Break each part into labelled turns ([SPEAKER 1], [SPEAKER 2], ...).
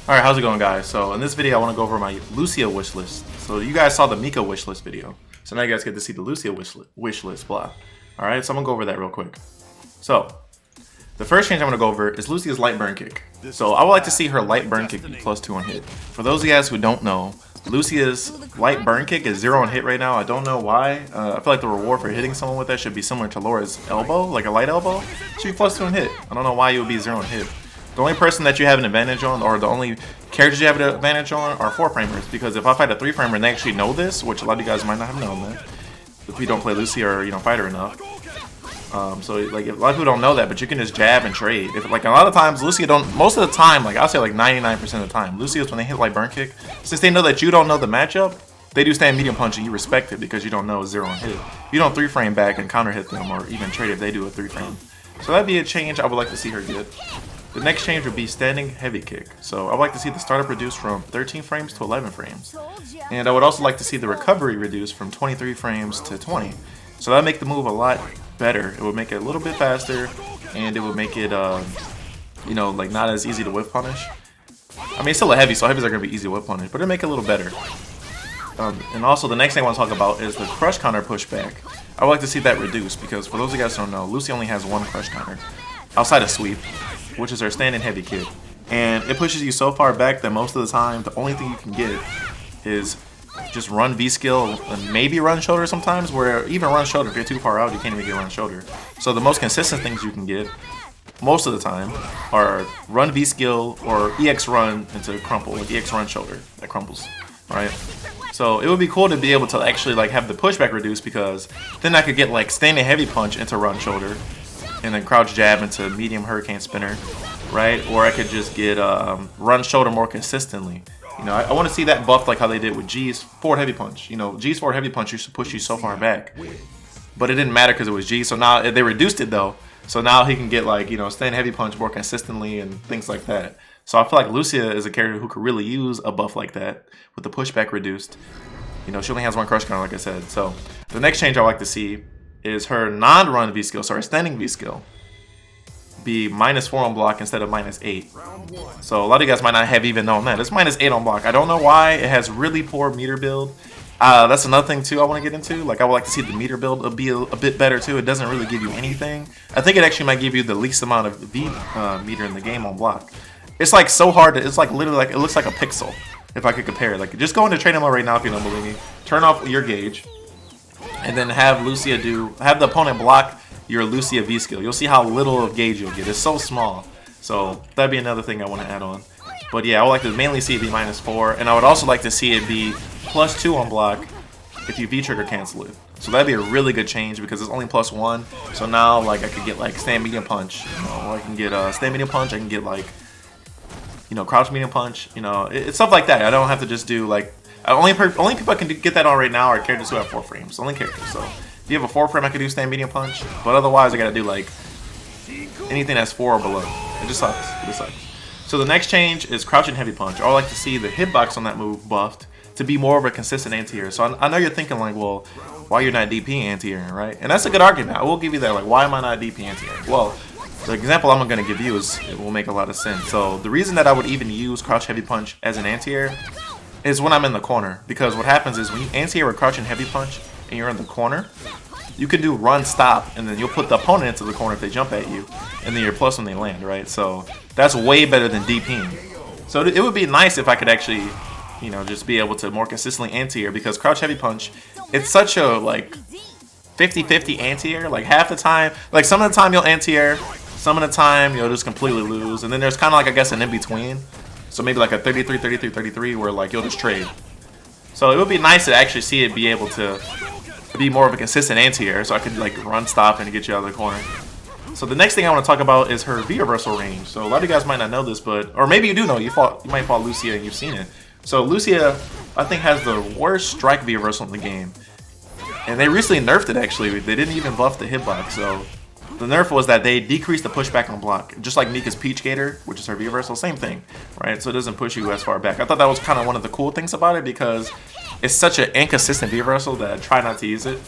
[SPEAKER 1] Alright, how's it going, guys? So in this video I want to go over my Lucia wish list. So you guys saw the Mika wish list video. So now you guys get to see the Lucia wish list, blah. Alright, so I'm going to go over that real quick. So, the first change I'm going to go over is Lucia's light burn kick. So I would like to see her light burn kick be +2 on hit. For those of you guys who don't know, Lucia's light burn kick is 0 on hit right now. I don't know why. I feel like the reward for hitting someone with that should be similar to Laura's elbow, like a light elbow. It should be +2 on hit. I don't know why you would be 0 on hit. The only person that you have an advantage on, or the only characters you have an advantage on, are 4-framers. Because if I fight a 3-framer and they actually know this, which a lot of you guys might not have known that, if you don't play Lucia or you don't fight her enough. So like a lot of people don't know that, but you can just jab and trade. If like a lot of times Lucia don't, most of the time, like I'll say like 99% of the time, Lucia's when they hit like burn kick, since they know that you don't know the matchup, they do stand medium punch and you respect it because you don't know 0 on hit. You don't 3-frame back and counter hit them or even trade if they do a 3-frame. So that'd be a change I would like to see her get. The next change would be standing heavy kick. So I would like to see the startup reduced from 13 frames to 11 frames. And I would also like to see the recovery reduced from 23 frames to 20. So that would make the move a lot better. It would make it a little bit faster, and it would make it, you know, like not as easy to whip punish. I mean, it's still a heavy, so heavies are going to be easy to whip punish, but it'll make it a little better. And also, the next thing I want to talk about is the crush counter pushback. I would like to see that reduced, because for those of you guys who don't know, Lucy only has one crush counter, outside of sweep, which is her standing heavy kick. And it pushes you so far back that most of the time, the only thing you can get is just run V-skill and maybe run shoulder sometimes, where even run shoulder, if you're too far out, you can't even get run shoulder. So the most consistent things you can get, most of the time, are run V-skill or EX run into crumple, like EX run shoulder that crumples, right? So it would be cool to be able to actually like have the pushback reduced, because then I could get like standing heavy punch into run shoulder, and then crouch jab into medium hurricane spinner, right? Or I could just get run shoulder more consistently. You know, I want to see that buffed like how they did with G's forward heavy punch. You know, G's forward heavy punch used to push you so far back, but it didn't matter because it was G. So now they reduced it though. So now he can get like, you know, stand heavy punch more consistently and things like that. So I feel like Lucia is a character who could really use a buff like that with the pushback reduced. You know, she only has one crush counter, like I said. So the next change I like to see is her non-run V skill, so her standing V skill, be -4 on block instead of -8. So a lot of you guys might not have even known that. It's -8 on block. I don't know why. It has really poor meter build. That's another thing too I want to get into. Like I would like to see the meter build be a bit better too. It doesn't really give you anything. I think it actually might give you the least amount of V meter in the game on block. It's like so hard to, it's like literally like, it looks like a pixel if I could compare it. Like just go into training mode right now if you don't believe me. Turn off your gauge and then have Lucia have the opponent block your Lucia V skill. You'll see how little of gauge you'll get. It's so small. So that'd be another thing I want to add on. But yeah, I would like to mainly see it be -4, and I would also like to see it be +2 on block if you V trigger cancel it. So that'd be a really good change because it's only +1. So now like I could get like stand medium punch. You know, I can get stand medium punch. I can get like, you know, crouch medium punch. You know, it's stuff like that. I don't have to just do like. Only people I can get that on right now are characters who have 4 frames. Only characters. So if you have a 4-frame, I can do stand medium punch. But otherwise, I gotta do like anything that's 4 or below. It just sucks. It just sucks. So the next change is crouching heavy punch. I would like to see the hitbox on that move buffed to be more of a consistent anti-air. So I know you're thinking like, well, why you're not DP anti-airing, right? And that's a good argument. I will give you that. Like, why am I not DP anti-airing? Well, the example I'm gonna give you is it will make a lot of sense. So the reason that I would even use crouch heavy punch as an anti-air is when I'm in the corner, because what happens is when you anti-air with crouch and heavy punch and you're in the corner, you can do run stop, and then you'll put the opponent into the corner if they jump at you, and then you're plus when they land, right? So that's way better than DPing. So it would be nice if I could actually, you know, just be able to more consistently anti-air, because crouch heavy punch, it's such a like 50-50 anti-air. Like half the time, like some of the time you'll anti-air, some of the time you'll just completely lose, and then there's kind of like, I guess, an in-between. So maybe like a 33, 33, 33 where like you'll just trade. So it would be nice to actually see it be able to be more of a consistent anti-air, so I could like run stop and get you out of the corner. So the next thing I want to talk about is her V reversal range. So a lot of you guys might not know this, but or maybe you do know. You might fought Lucia and you've seen it. So Lucia, I think, has the worst strike V reversal in the game, and they recently nerfed it. Actually, they didn't even buff the hitbox. So the nerf was that they decreased the pushback on block, just like Mika's Peach Gator, which is her V reversal, same thing, right? So it doesn't push you as far back. I thought that was kind of one of the cool things about it, because it's such an inconsistent V reversal that I try not to use it.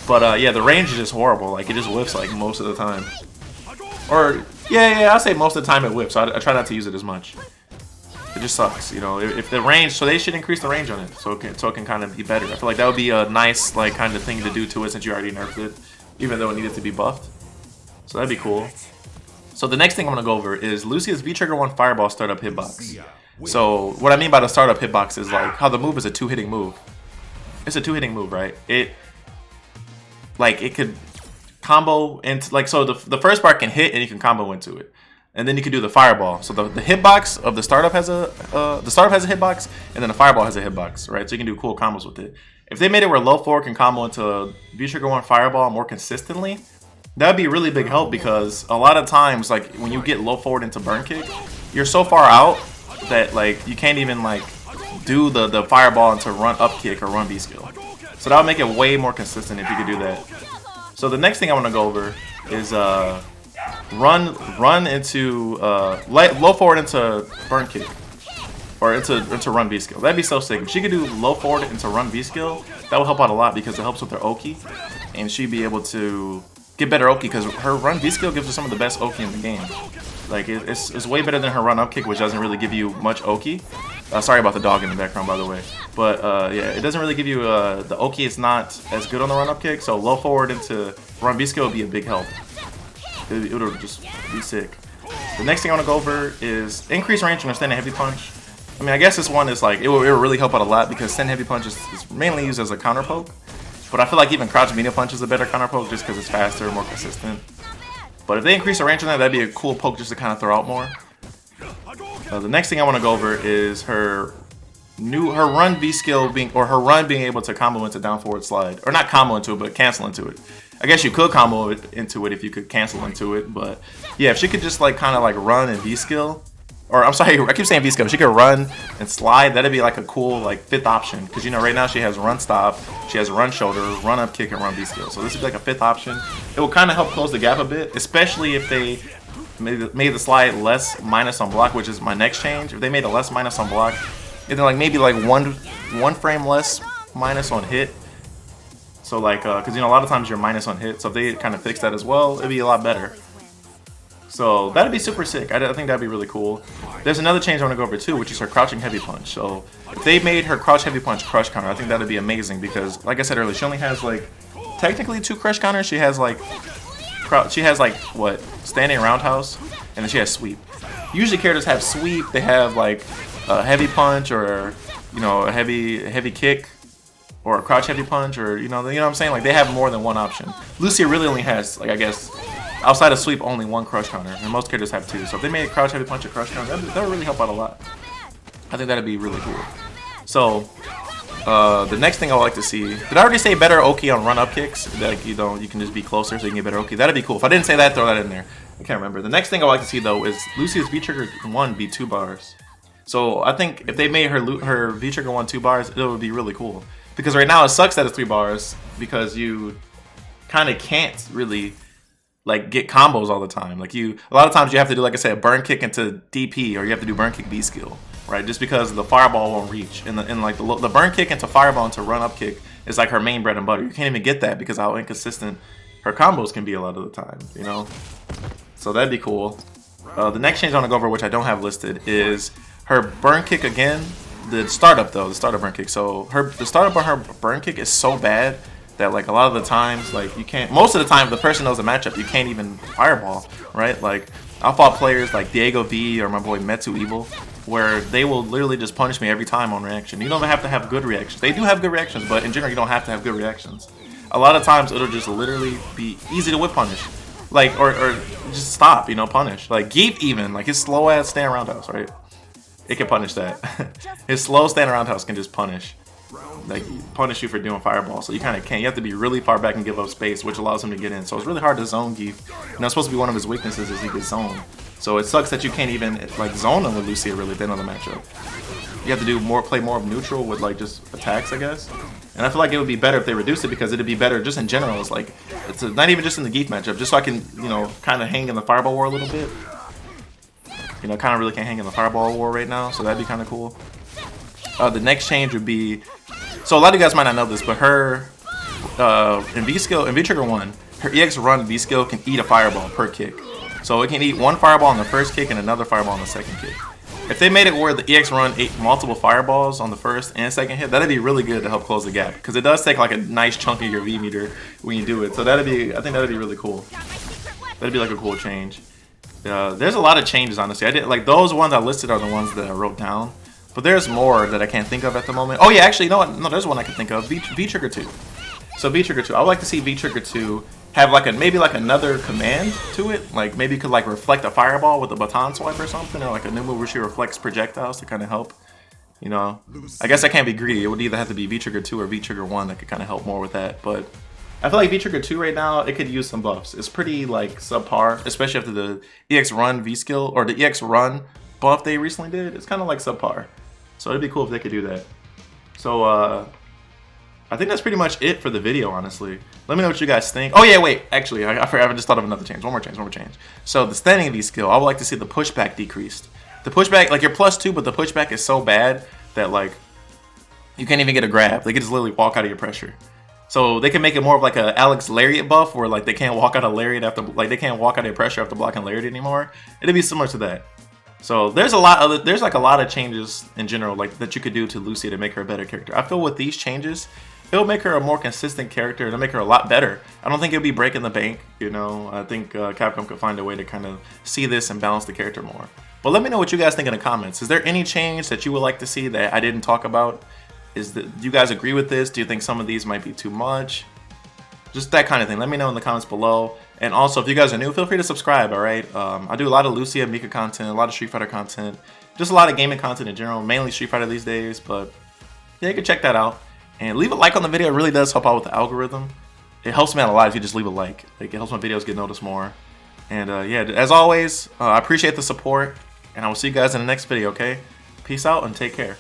[SPEAKER 1] But yeah, the range is just horrible. Like it just whips like most of the time. Or yeah, I'll say most of the time it whips. So I try not to use it as much. just sucks. You know, if the range, so they should increase the range on it, so it can kind of be better. I feel like that would be a nice like kind of thing to do to it since you already nerfed it, even though it needed to be buffed. So that'd be cool. So the next thing I'm gonna go over is Lucia's V-Trigger 1 Fireball startup hitbox. So what I mean by the startup hitbox is like how the move is a 2-hitting move. It's a 2-hitting move, right? It could combo into like, so the first part can hit and you can combo into it, and then you can do the fireball. So the hitbox of the startup has a hitbox, and then the fireball has a hitbox, right? So you can do cool combos with it. If they made it where low forward can combo into V-Trigger 1 Fireball more consistently, that would be a really big help, because a lot of times like when you get low forward into burn kick, you're so far out that like you can't even like do the fireball into run up kick or run B skill. So that would make it way more consistent if you could do that. So the next thing I want to go over is run into low forward into burn kick or into run B skill. That'd be so sick. If she could do low forward into run B skill, that would help out a lot because it helps with her Oki, and she'd be able to get better Oki because her run B skill gives her some of the best Oki in the game. Like it's way better than her run up kick, which doesn't really give you much Oki. Sorry about the dog in the background, by the way. But yeah, it doesn't really give you the Oki is not as good on the run up kick. So low forward into run B skill would be a big help. It would just be sick. The next thing I want to go over is increase range on standing heavy punch. I mean, I guess this one is like it will really help out a lot because standing heavy punch is mainly used as a counter poke. But I feel like even crouch medium punch is a better counter poke just because it's faster, more consistent. But if they increase the range on that, that'd be a cool poke just to kind of throw out more. The next thing I want to go over is her run V skill being able to combo into down forward slide, or not combo into it, but cancel into it. I guess you could combo into it if you could cancel into it, but yeah, if she could just like kind of like run and V skill, or I'm sorry, I keep saying V skill. If she could run and slide, that'd be like a cool like fifth option, because you know right now she has run stop, she has run shoulder, run up kick, and run V skill. So this would be like a fifth option. It will kind of help close the gap a bit, especially if they made the slide less minus on block, which is my next change. If they made a less minus on block, and then like maybe like one frame less minus on hit. So like, because you know a lot of times you're minus on hit, so if they kind of fix that as well, it'd be a lot better. So that'd be super sick. I think that'd be really cool. There's another change I want to go over too, which is her crouching heavy punch. So if they made her crouch heavy punch crush counter, I think that'd be amazing because, like I said earlier, she only has like technically 2 crush counters. She has like what, standing roundhouse, and then she has sweep. Usually characters have sweep. They have like a heavy punch, or you know, a heavy kick, or a crouch heavy punch, or you know what I'm saying. Like they have more than one option. Lucia really only has like, I guess, outside of sweep, only 1 crush counter, and most characters have 2. So if they made a crouch heavy punch a crush counter, that would really help out a lot. I think that'd be really cool. So the next thing I would like to see, did I already say better Oki on run up kicks? Like you can just be closer so you can get better Oki. That'd be cool. If I didn't say that, throw that in there. I can't remember. The next thing I would like to see though is Lucia's V-Trigger 1 be 2 bars. So I think if they made her V-Trigger 1 2 bars, it would be really cool. Because right now it sucks that it's 3 bars because you kind of can't really like get combos all the time. Like a lot of times you have to do, like I said, burn kick into DP, or you have to do burn kick B skill, right? Just because the fireball won't reach, and like the burn kick into fireball into run up kick is like her main bread and butter. You can't even get that because how inconsistent her combos can be a lot of the time, you know. So that'd be cool. The next change I want to go over, which I don't have listed, is her burn kick again. The startup though, the startup burn kick. So the startup on her burn kick is so bad that like a lot of the times, like you can't, most of the time if the person knows the matchup, you can't even fireball, right? Like I fought players like Diego V or my boy Metsu Evil, where they will literally just punish me every time on reaction. You don't have to have good reactions. They do have good reactions, but in general you don't have to have good reactions. A lot of times it'll just literally be easy to whip punish. Like, or just stop, you know, punish. Like Geef even, like his slow ass stand roundhouse, right? It can punish that. His slow stand roundhouse can just punish. Like punish you for doing fireball, so you kind of can't. You have to be really far back and give up space, which allows him to get in. So it's really hard to zone Geef. You know, it's supposed to be one of his weaknesses is he gets zoned. So it sucks that you can't even like zone him with Lucia really thin on the matchup. You have to do play more of neutral with like just attacks, I guess. And I feel like it would be better if they reduce it because it'd be better just in general. It's like not even just in the Geef matchup, just so I can, you know, kind of hang in the fireball war a little bit. You know, kind of really can't hang in the fireball war right now, so that'd be kind of cool. The next change would be, so a lot of you guys might not know this, but her in V-Trigger 1, her EX run V skill can eat a fireball per kick. So it can eat 1 fireball on the first kick and another fireball on the second kick. If they made it where the EX run 8 multiple fireballs on the first and second hit, that'd be really good to help close the gap. Because it does take like a nice chunk of your V meter when you do it. So I think that'd be really cool. That'd be like a cool change. There's a lot of changes, honestly. I did like those ones I listed are the ones that I wrote down. But there's more that I can't think of at the moment. Oh yeah, actually, you know what? No, there's one I can think of. V-Trigger 2. So V-Trigger 2. I would like to see V-Trigger 2 have like maybe like another command to it. Like maybe it could like reflect a fireball with a baton swipe or something, or like a new move where she reflects projectiles to kind of help. You know, I guess I can't be greedy. It would either have to be V-Trigger 2 or V-Trigger 1 that could kind of help more with that. But I feel like V-Trigger 2 right now, it could use some buffs. It's pretty like subpar, especially after the EX Run V skill or the EX Run buff they recently did. It's kind of like subpar. So it'd be cool if they could do that. So I think that's pretty much it for the video, honestly. Let me know what you guys think. Oh yeah, wait, actually, I just thought of another change. One more change. So the standing V skill, I would like to see the pushback decreased. The pushback, like you're +2, but the pushback is so bad that like you can't even get a grab. They can just literally walk out of your pressure. So they can make it more of like a Alex Lariat buff, where like they can't walk out of Lariat after, like they can't walk out of your pressure after blocking Lariat anymore. It'd be similar to that. So there's like a lot of changes in general like that you could do to Lucia to make her a better character. I feel with these changes, it'll make her a more consistent character. It'll make her a lot better. I don't think it'll be breaking the bank, you know. I think Capcom could find a way to kind of see this and balance the character more. But let me know what you guys think in the comments. Is there any change that you would like to see that I didn't talk about? Do you guys agree with this? Do you think some of these might be too much? Just that kind of thing. Let me know in the comments below. And also, if you guys are new, feel free to subscribe, alright? I do a lot of Lucia, Mika content, a lot of Street Fighter content, just a lot of gaming content in general, mainly Street Fighter these days, but yeah, you can check that out. And leave a like on the video, it really does help out with the algorithm. It helps me out a lot if you just leave a like. It helps my videos get noticed more. And yeah, as always, I appreciate the support, and I will see you guys in the next video, okay? Peace out and take care.